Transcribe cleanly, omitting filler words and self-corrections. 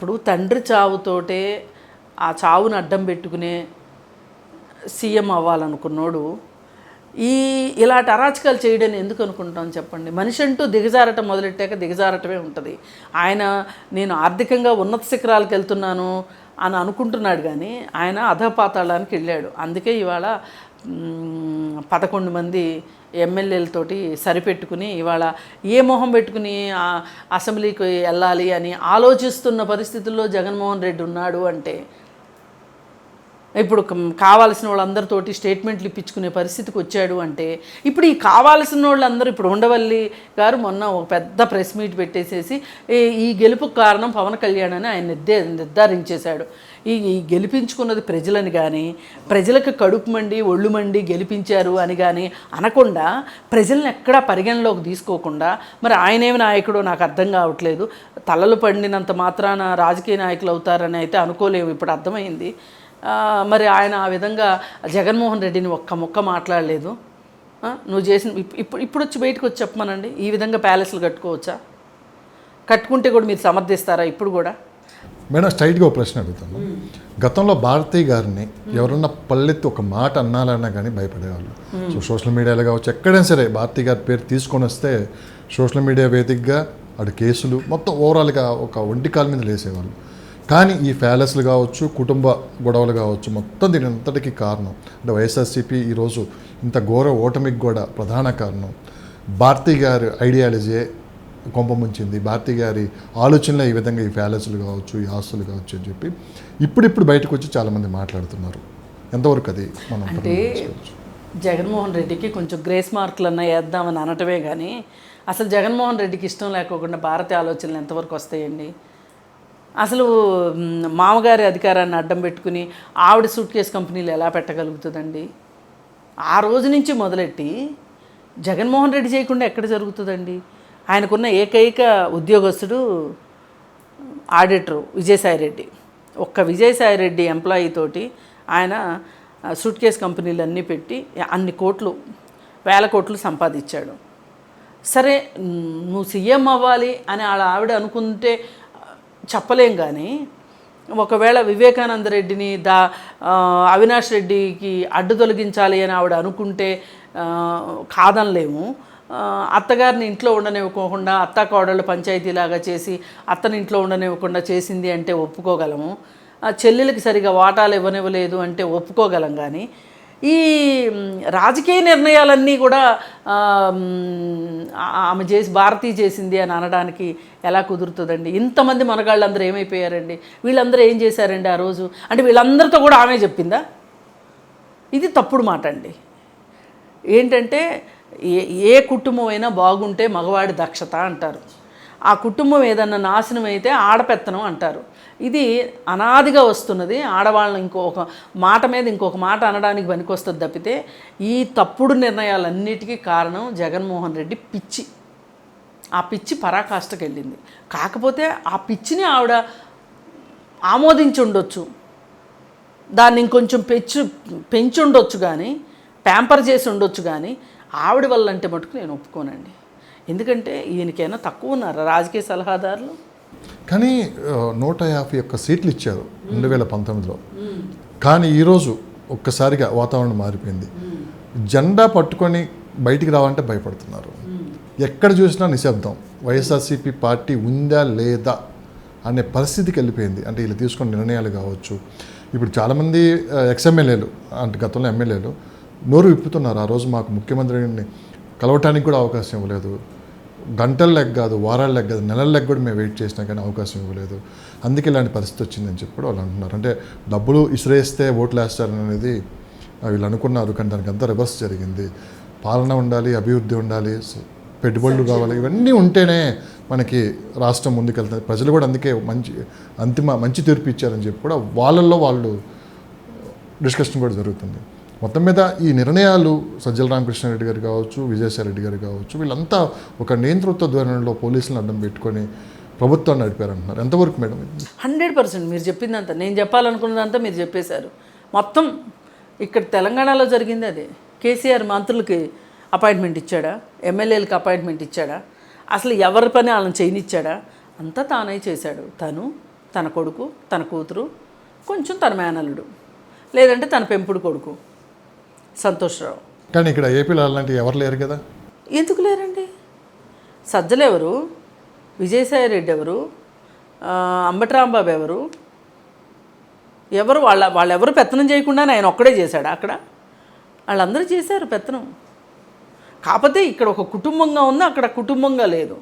ఇప్పుడు తండ్రి చావుతోటే ఆ చావును అడ్డం పెట్టుకునే సీఎం అవ్వాలనుకున్నోడు ఇలాంటి అరాచకాలు చేయడని ఎందుకు అనుకుంటాం చెప్పండి. మనిషి అంటూ దిగజారటం మొదలెట్టాక దిగజారటమే ఉంటుంది. ఆయన నేను ఆర్థికంగా ఉన్నత శిఖరాలకు వెళ్తున్నాను అని అనుకుంటున్నాడు, కానీ ఆయన అధపాతాళానికి వెళ్ళాడు. అందుకే ఇవాళ 11 మంది ఎమ్మెల్యేలతోటి సరిపెట్టుకుని ఇవాళ ఏ మొహం పెట్టుకుని అసెంబ్లీకి వెళ్ళాలి అని ఆలోచిస్తున్న పరిస్థితుల్లో జగన్మోహన్ రెడ్డి ఉన్నాడు అంటే, ఇప్పుడు కావాల్సిన వాళ్ళందరితోటి స్టేట్మెంట్లు ఇప్పించుకునే పరిస్థితికి వచ్చాడు అంటే, ఇప్పుడు ఈ కావాల్సిన వాళ్ళందరూ ఇప్పుడు ఉండవల్లి గారు మొన్న ఒక పెద్ద ప్రెస్ మీట్ పెట్టేసేసి ఈ గెలుపుకు కారణం పవన్ కళ్యాణ్ అని ఆయన నిర్ధారించేశాడు. ఈ గెలిపించుకున్నది ప్రజలని కానీ, ప్రజలకు కడుపు మండి ఒళ్ళు మండి గెలిపించారు అని కానీ అనకుండా, ప్రజలను ఎక్కడా పరిగణలోకి తీసుకోకుండా, మరి ఆయనేమి నాయకుడో నాకు అర్థం కావట్లేదు. తలలు పండినంత మాత్రాన రాజకీయ నాయకులు అవుతారని అయితే అనుకోలేము, ఇప్పుడు అర్థమైంది. మరి ఆయన ఆ విధంగా జగన్మోహన్ రెడ్డిని ఒక్క ముక్క మాట్లాడలేదు. నువ్వు చేసిన ఇప్పుడు వచ్చి బయటకు వచ్చి చెప్పమనండి, ఈ విధంగా ప్యాలెస్లు కట్టుకోవచ్చా? కట్టుకుంటే కూడా మీరు సమర్థిస్తారా? ఇప్పుడు కూడా మేడం స్ట్రైట్గా ఒక ప్రశ్న అడుగుతాను. గతంలో భారతీ గారిని ఎవరన్నా పల్లెత్తి ఒక మాట అన్నాలన్నా కానీ భయపడేవాళ్ళు. సో సోషల్ మీడియాలో కావచ్చు, ఎక్కడైనా సరే భారతీ గారి పేరు తీసుకొని వస్తే సోషల్ మీడియా వేదికగా అటు కేసులు మొత్తం ఓవరాల్గా ఒక ఒంటి కాలు మీద లేసేవాళ్ళు. కానీ ఈ ప్యాలెస్లు కావచ్చు, కుటుంబ గొడవలు కావచ్చు, మొత్తం దీని అంతటికీ కారణం అంటే వైఎస్ఆర్సీపీ ఈరోజు ఇంత ఘోర ఓటమికి కూడా ప్రధాన కారణం భారతీ గారి ఐడియాలజీ కొంపముంచింది. భారతీ గారి ఆలోచనలో ఈ విధంగా ఈ ప్యాలెస్లు కావచ్చు, ఈ ఆస్తులు కావచ్చు అని చెప్పి ఇప్పుడు బయటకు వచ్చి చాలామంది మాట్లాడుతున్నారు. ఎంతవరకు అది మనం అంటే జగన్మోహన్ రెడ్డికి కొంచెం గ్రేస్ మార్కులు అన్నా వేద్దామని అనటమే కానీ, అసలు జగన్మోహన్ రెడ్డికి ఇష్టం లేకోకుండా భారతీ ఆలోచనలు ఎంతవరకు వస్తాయండి? అసలు మామగారి అధికారాన్ని అడ్డం పెట్టుకుని ఆవిడ సూట్ కేస్ కంపెనీలు ఎలా పెట్టగలుగుతుందండి? ఆ రోజు నుంచి మొదలెట్టి జగన్మోహన్ రెడ్డి చేయకుండా ఎక్కడ జరుగుతుందండి? ఆయనకున్న ఏకైక ఉద్యోగస్తుడు ఆడిటర్ విజయసాయిరెడ్డి. ఒక్క విజయసాయిరెడ్డి ఎంప్లాయీ తోటి ఆయన సూట్ కేస్ కంపెనీలు అన్నీ పెట్టి అన్ని కోట్లు, వేల కోట్లు సంపాదించాడు. సరే, నువ్వు సీఎం అవ్వాలి అని ఆవిడ అనుకుంటే చెప్పలేం, కానీ ఒకవేళ వివేకానంద రెడ్డిని అవినాష్ రెడ్డికి అడ్డు తొలగించాలి అని ఆవిడ అనుకుంటే కాదనలేము. అత్తగారిని ఇంట్లో ఉండనివ్వకుండా అత్త కోడళ్ళు పంచాయతీలాగా చేసి అత్తని ఇంట్లో ఉండనివ్వకుండా చేసింది అంటే ఒప్పుకోగలము. చెల్లెలకి సరిగా వాటాలు ఇవ్వనివ్వలేదు అంటే ఒప్పుకోగలం, కానీ ఈ రాజకీయ నిర్ణయాలన్నీ కూడా ఆమె భారతీ చేసింది అని అనడానికి ఎలా కుదురుతుందండి? ఇంతమంది మనగాళ్ళందరూ ఏమైపోయారండి? వీళ్ళందరూ ఏం చేశారండి ఆ రోజు? అంటే వీళ్ళందరితో కూడా ఆమె చెప్పిందా? ఇది తప్పుడు మాట అండి. ఏంటంటే ఏ కుటుంబం అయినా బాగుంటే మగవాడి దక్షత అంటారు. ఆ కుటుంబం ఏదన్నా నాశనం అయితే ఆడపెత్తనం అంటారు. ఇది అనాదిగా వస్తున్నది. ఆడవాళ్ళని ఇంకొక మాట మీద ఇంకొక మాట అనడానికి పనికొస్తుంది తప్పితే, ఈ తప్పుడు నిర్ణయాలన్నిటికీ కారణం జగన్మోహన్ రెడ్డి పిచ్చి. ఆ పిచ్చి పరాకాష్ఠకి వెళ్ళింది. కాకపోతే ఆ పిచ్చిని ఆవిడ ఆమోదించి ఉండొచ్చు, దాన్ని ఇంకొంచెం పెంచి ఉండొచ్చు, కానీ ప్యాంపర్ చేసి ఉండొచ్చు, కానీ ఆవిడ వల్ల అంటే మటుకు నేను ఒప్పుకోనండి. ఎందుకంటే ఈయనకైనా తక్కువ ఉన్నారు రాజకీయ సలహాదారులు. కానీ 151 సీట్లు ఇచ్చారు 2019లో. కానీ ఈరోజు ఒక్కసారిగా వాతావరణం మారిపోయింది. జెండా పట్టుకొని బయటికి రావాలంటే భయపడుతున్నారు. ఎక్కడ చూసినా నిశ్శబ్దం. వైఎస్ఆర్సీపీ పార్టీ ఉందా లేదా అనే పరిస్థితికి వెళ్ళిపోయింది. అంటే వీళ్ళు తీసుకున్న నిర్ణయాలు కావచ్చు. ఇప్పుడు చాలామంది ఎక్స్ఎమ్మెల్యేలు అంటే గతంలో ఎమ్మెల్యేలు నోరు విప్పుతున్నారు. ఆ రోజు మాకు ముఖ్యమంత్రిని కలవటానికి కూడా అవకాశం ఇవ్వలేదు, గంటల లెక్క కాదు, వారాల లెక్క కాదు, నెలల లెక్క కూడా మేము వెయిట్ చేసినా కానీ అవకాశం ఇవ్వలేదు. అందుకే ఇలాంటి పరిస్థితి వచ్చిందని చెప్పి కూడా వాళ్ళు అంటున్నారు. అంటే డబ్బులు ఇసిరేస్తే ఓట్లు వేస్తారనేది వీళ్ళు అనుకున్నారు, కానీ దానికి అంతా రివర్స్ జరిగింది. పాలన ఉండాలి, అభివృద్ధి ఉండాలి, పెట్టుబడులు కావాలి, ఇవన్నీ ఉంటేనే మనకి రాష్ట్రం ముందుకెళ్తుంది. ప్రజలు కూడా అందుకే మంచి తీర్పు ఇచ్చారని చెప్పి కూడా వాళ్ళల్లో వాళ్ళు డిస్కషన్ కూడా జరుగుతుంది. మొత్తం మీద ఈ నిర్ణయాలు సజ్జల రామకృష్ణారెడ్డి గారు కావచ్చు, విజయసాయిరెడ్డి గారు కావచ్చు, వీళ్ళంతా ఒక నియంతృత్వ ధోరణిలో పోలీసులను అడ్డం పెట్టుకొని ప్రభుత్వాన్ని నడిపారంటున్నారు. ఎంతవరకు మేడం? 100% మీరు చెప్పిందంతా, నేను చెప్పాలనుకున్నదంతా మీరు చెప్పేశారు. మొత్తం ఇక్కడ తెలంగాణలో జరిగింది అదే. కేసీఆర్ మంత్రులకి అపాయింట్మెంట్ ఇచ్చాడా? ఎమ్మెల్యేలకు అపాయింట్మెంట్ ఇచ్చాడా? అసలు ఎవరి పని వాళ్ళని చేయనిచ్చాడా? అంతా తానే చేశాడు. తను తన కొడుకు, తన కూతురు, కొంచెం తన మేనల్లుడు, లేదంటే తన పెంపుడు కొడుకు సంతోష్రావు. కానీ ఇక్కడ ఏపీలో అలాంటివి ఎవరు లేరు కదా. ఎందుకు లేరండి? సజ్జలు ఎవరు, విజయసాయి రెడ్డి ఎవరు, అంబటి రాంబాబు ఎవరు, ఎవరు వాళ్ళెవరు పెత్తనం చేయకుండానే ఆయన ఒక్కడే చేశాడు అక్కడ. వాళ్ళందరూ చేశారు పెత్తనం. కాకపోతే ఇక్కడ ఒక కుటుంబంగా ఉంది, అక్కడ కుటుంబంగా లేదు.